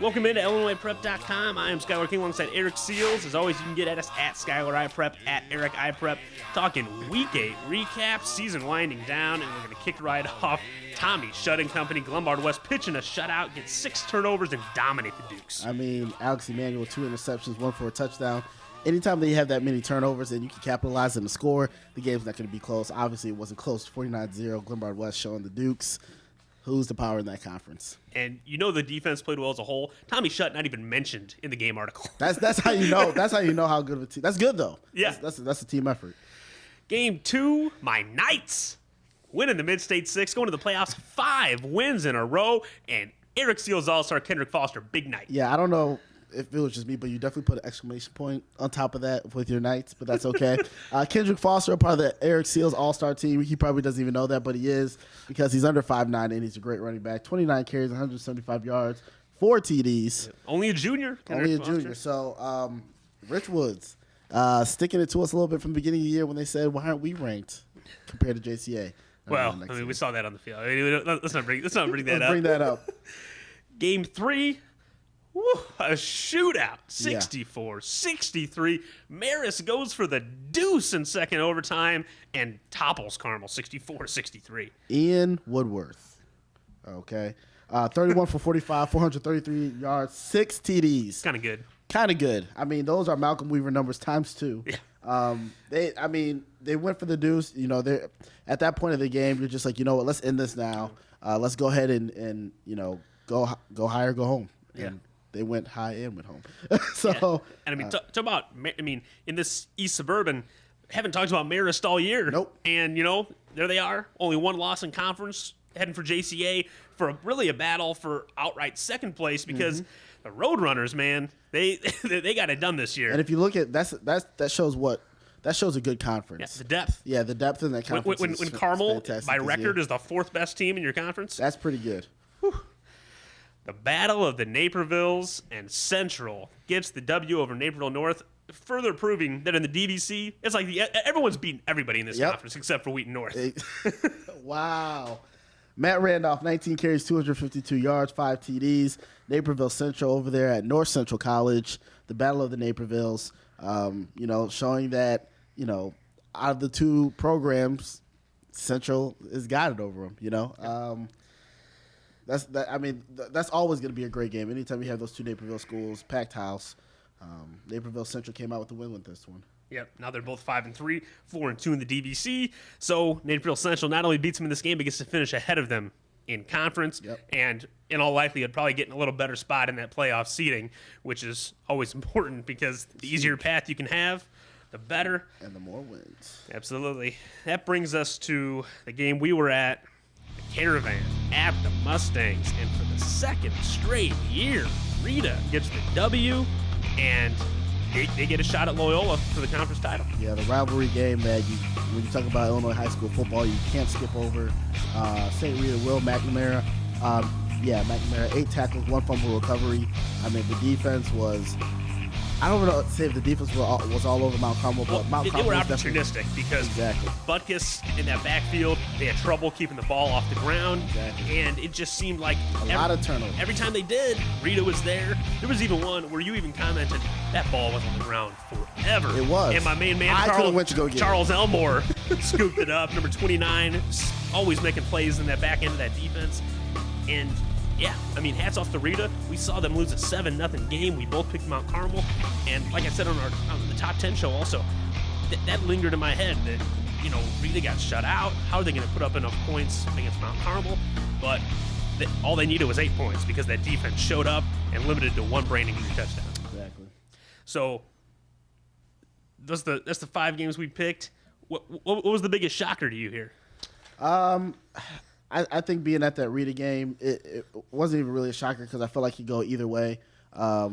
Welcome into IllinoisPrep.com. I am Skylar King alongside Eric Seals. As always, you can get at us at SkylarIPrep, at EricIPrep. Talking Week 8 recap, season winding down, and we're going to kick right off. Tommy shutting company, Glenbard West pitching a shutout, gets 6 turnovers, and dominate the Dukes. I mean, Alex Emanuel, 2 interceptions, 1 for a touchdown. Anytime that you have that many turnovers and you can capitalize on the score, the game's not going to be close. Obviously, it wasn't close. 49-0, Glenbard West showing the Dukes who's the power in that conference. And you know the defense played well as a whole. Tommy Shutt not even mentioned in the game article. That's how you know. That's how you know how good of a team. That's good though. Yeah, that's a team effort. Game 2, my Knights winning the Mid-State 6, going to the playoffs, 5 wins in a row, and Eric Seals All-Star, Kendrick Foster, big night. Yeah, I don't know if it was just me, but you definitely put an exclamation point on top of that with your Knights, but that's okay. Kendrick Foster, a part of the Eric Seals All-Star team. He probably doesn't even know that, but he is because he's under 5'9", and he's a great running back. 29 carries, 175 yards, 4 TDs. Only a junior. Only a junior. So Rich Woods sticking it to us a little bit from the beginning of the year when they said, why aren't we ranked compared to JCA? Well, I mean, we saw that on the field. I mean, let's not bring that up. Bring that up. Game 3, a shootout, 64-63. Marist goes for the deuce in second overtime and topples Carmel, 64-63. Ian Woodworth, okay, 31 for 45, 433 yards, 6 TDs. Kind of good. Kind of good. I mean, those are Malcolm Weaver numbers times 2. Yeah. They went for the deuce. You know, they're at that point of the game. You're just like, you know what? Let's end this now. Let's go ahead and you know go high or go home. Yeah. And they went high and went home. So, yeah. And I mean, talk about. I mean, in this East Suburban, haven't talked about Marist all year. Nope. And you know, there they are, only 1 loss in conference, heading for JCA for really a battle for outright second place because the Roadrunners, man, they got it done this year. And if you look at that shows a good conference. Yeah, the depth. Yeah, the depth in that conference. When Carmel, by record, yeah, is the 4th best team in your conference. that's pretty good. Whew. The battle of the Napervilles and Central gets the W over Naperville North, further proving that in the DVC, it's like everyone's beating everybody in this conference except for Wheaton North. Wow. Matt Randolph, 19 carries, 252 yards, 5 TDs. Naperville Central over there at North Central College. The battle of the Napervilles, you know, showing that, you know, out of the 2 programs, Central has got it over them, you know. That's always going to be a great game. Anytime you have those 2 Naperville schools, packed house. Naperville Central came out with the win with this one. Yep. Now they're both 5-3, 4-2 in the DVC. So Naperville Central not only beats them in this game, but gets to finish ahead of them in conference. Yep. And in all likelihood, probably getting a little better spot in that playoff seeding, which is always important because the easier path you can have, the better. And the more wins. Absolutely. That brings us to the game we were at. The Caravan at the Mustangs, and for the 2nd straight year, Rita gets the W, and they get a shot at Loyola for the conference title. Yeah, the rivalry game that when you talk about Illinois high school football, you can't skip over. St. Rita Will McNamara. McNamara, 8 tackles, 1 fumble recovery. I mean, the defense was, I don't know say if the defense was all over Mount Carmel, but Mount Carmel they were was opportunistic because Butkus in that backfield, they had trouble keeping the ball off the ground, and it just seemed like a lot of turnovers. Every time they did, Rita was there. There was even one where you even commented that ball was on the ground forever. It was. And my main man, Charles Elmore, scooped it up. Number 29, always making plays in that back end of that defense. And yeah, I mean, hats off to Rita. We saw them lose a 7-0 game. We both picked Mount Carmel. And like I said on the Top 10 show also, that lingered in my head that, you know, Rita got shut out. How are they going to put up enough points against Mount Carmel? But all they needed was 8 points because that defense showed up and limited to 1 Brandon Green touchdown. Exactly. So that's the 5 games we picked. What was the biggest shocker to you here? I think being at that Rita game, it wasn't even really a shocker because I felt like he'd go either way. A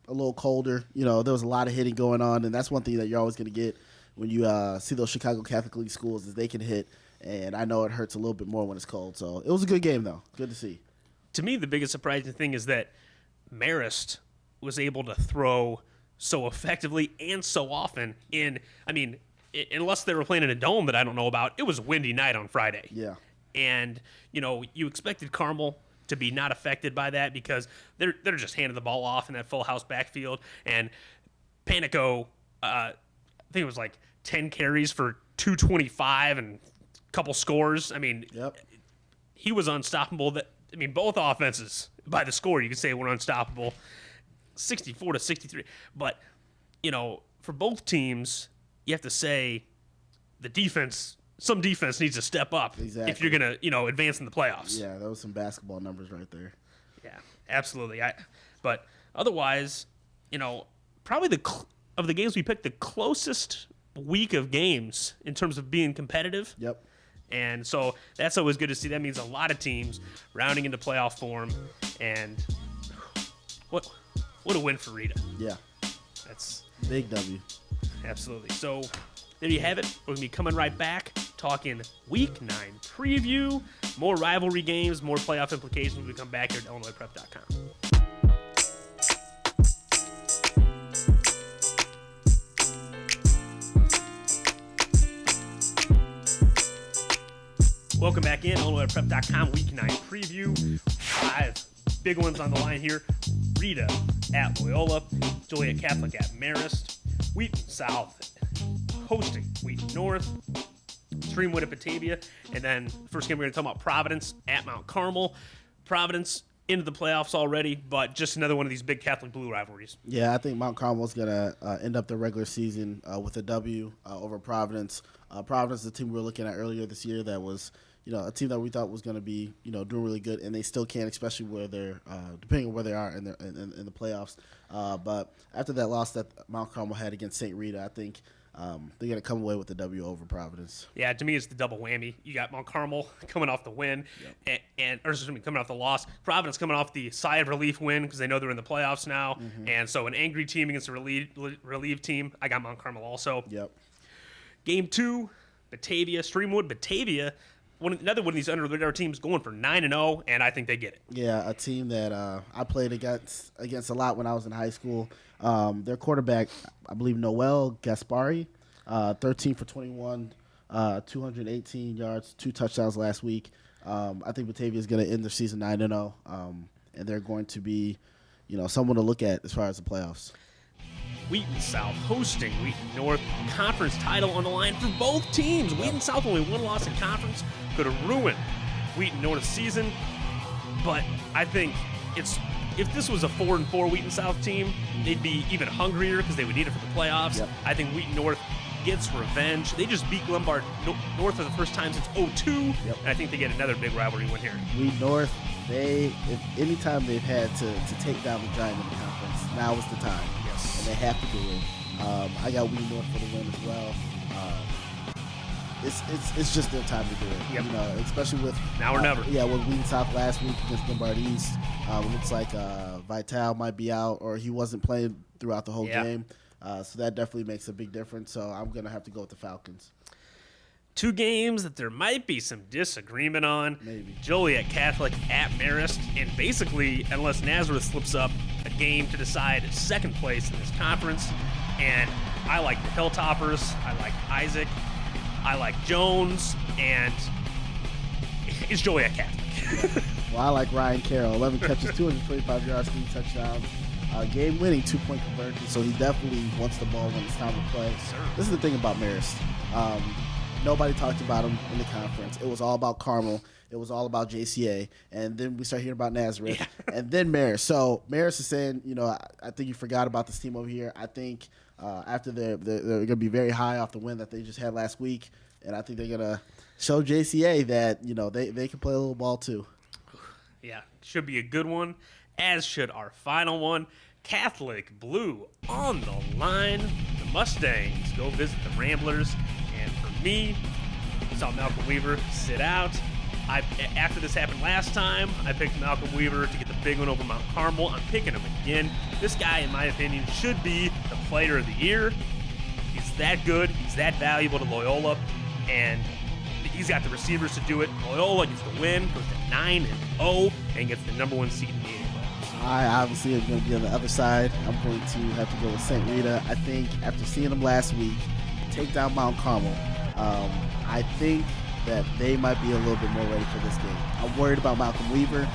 little colder. You know, there was a lot of hitting going on, and that's one thing that you're always going to get when you see those Chicago Catholic League schools is they can hit, and I know it hurts a little bit more when it's cold. So it was a good game, though. Good to see. To me, the biggest surprising thing is that Marist was able to throw so effectively and so often unless they were playing in a dome that I don't know about, it was a windy night on Friday. Yeah. And, you know, you expected Carmel to be not affected by that because they're just handing the ball off in that full house backfield. And Panico, I think it was like 10 carries for 225 and a couple scores. I mean, he was unstoppable. Both offenses by the score you could say were unstoppable, 64-63. But for both teams, you have to say the defense. Some defense needs to step up if you're gonna, advance in the playoffs. Yeah, that was some basketball numbers right there. Yeah, absolutely. But otherwise, probably of the games we picked, the closest week of games in terms of being competitive. Yep. And so that's always good to see. That means a lot of teams rounding into playoff form. And what a win for Rita. Yeah. That's big W. Absolutely. So there you have it. We're going to be coming right back, talking Week 9 preview, more rivalry games, more playoff implications when we come back here at IllinoisPrep.com. Welcome back in, IllinoisPrep.com, Week 9 preview. 5 big ones on the line here. Rita at Loyola, Joliet Catholic at Marist, Wheaton South hosting Wheaton North, Streamwood at Batavia, and then first game we're going to talk about Providence at Mount Carmel. Providence into the playoffs already, but just another one of these big Catholic Blue rivalries. Yeah, I think Mount Carmel's going to end up the regular season with a W over Providence. Providence is a team we were looking at earlier this year that was, a team that we thought was going to be, doing really good, and they still can, especially where they're, depending on where they are in the playoffs. But after that loss that Mount Carmel had against St. Rita, I think they're going to come away with the W over Providence. Yeah, to me, it's the double whammy. You got Mount Carmel coming off the win, coming off the loss. Providence coming off the sigh of relief win because they know they're in the playoffs now. Mm-hmm. And so an angry team against a relieved team. I got Mount Carmel also. Yep. Game 2, Batavia, Streamwood. Batavia, another one of these under-the-radar teams going for 9-0, and I think they get it. Yeah, a team that I played against a lot when I was in high school. Their quarterback, I believe Noel Gaspari, 13 for 21, 218 yards, 2 touchdowns last week. I think Batavia is going to end their season 9-0, and they're going to be, someone to look at as far as the playoffs. Wheaton South hosting Wheaton North. Conference title on the line for both teams. Wheaton South only one loss in conference. Could have ruined Wheaton North's season. But I think if this was a 4-4 Wheaton South team, they'd be even hungrier because they would need it for the playoffs. Yep. I think Wheaton North gets revenge. They just beat Lombard North for the first time since 2002. Yep. And I think they get another big rivalry win here. Wheaton North, anytime they've had to take down the Giant in the conference, now is the time. And they have to do it. I got Wheaton North for the win as well. It's just their time to do it. Yep. Especially with now or never. Yeah, with Wheaton South last week against Lombard East, it looks like Vital might be out or he wasn't playing throughout the whole game. So that definitely makes a big difference. So I'm gonna have to go with the Falcons. 2 games that there might be some disagreement on. Maybe. Joliet Catholic at Marist, and basically, unless Nazareth slips up, a game to decide second place in this conference. And I like the Hilltoppers. I like Isaac. I like Jones. And it's Joliet Catholic. Well, I like Ryan Carroll. 11 catches, 225 yards, 3 touchdowns. Game-winning 2-point conversion, so he definitely wants the ball when it's time to play. Sir. This is the thing about Marist. Nobody talked about him in the conference. It was all about Carmel. It was all about JCA. And then we start hearing about Nazareth. Yeah. And then Marist. So Marist is saying, I think you forgot about this team over here. I think after they're going to be very high off the win that they just had last week. And I think they're going to show JCA that, they can play a little ball too. Yeah, should be a good one, as should our final one. Catholic Blue on the line. The Mustangs go visit the Ramblers. And for me, saw Malcolm Weaver sit out. After this happened last time, I picked Malcolm Weaver to get the big one over Mount Carmel. I'm picking him again. This guy, in my opinion, should be the player of the year. He's that good. He's that valuable to Loyola. And he's got the receivers to do it. Loyola gets the win, goes to 9-0, and gets the number 1 seed in the A. I obviously am going to be on the other side. I'm going to have to go with St. Rita. I think after seeing them last week take down Mount Carmel, I think that they might be a little bit more ready for this game. I'm worried about Malcolm Weaver.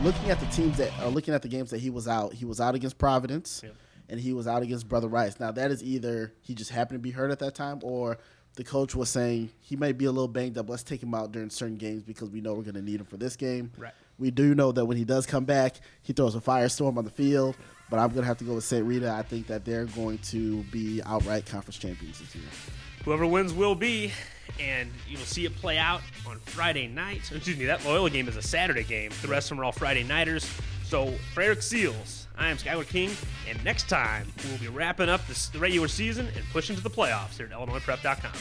Looking at the games that he was out against Providence, and he was out against Brother Rice. Now that is either he just happened to be hurt at that time, or the coach was saying he might be a little banged up. Let's take him out during certain games because we know we're going to need him for this game. Right. We do know that when he does come back, he throws a firestorm on the field. But I'm going to have to go with St. Rita. I think that they're going to be outright conference champions this year. Whoever wins will be, and you will see it play out on Friday night. Excuse me, that Loyola game is a Saturday game. The rest of them are all Friday nighters. So for Eric Seals, I am Skylar King, and next time we'll be wrapping up the regular season and pushing to the playoffs here at IllinoisPrep.com.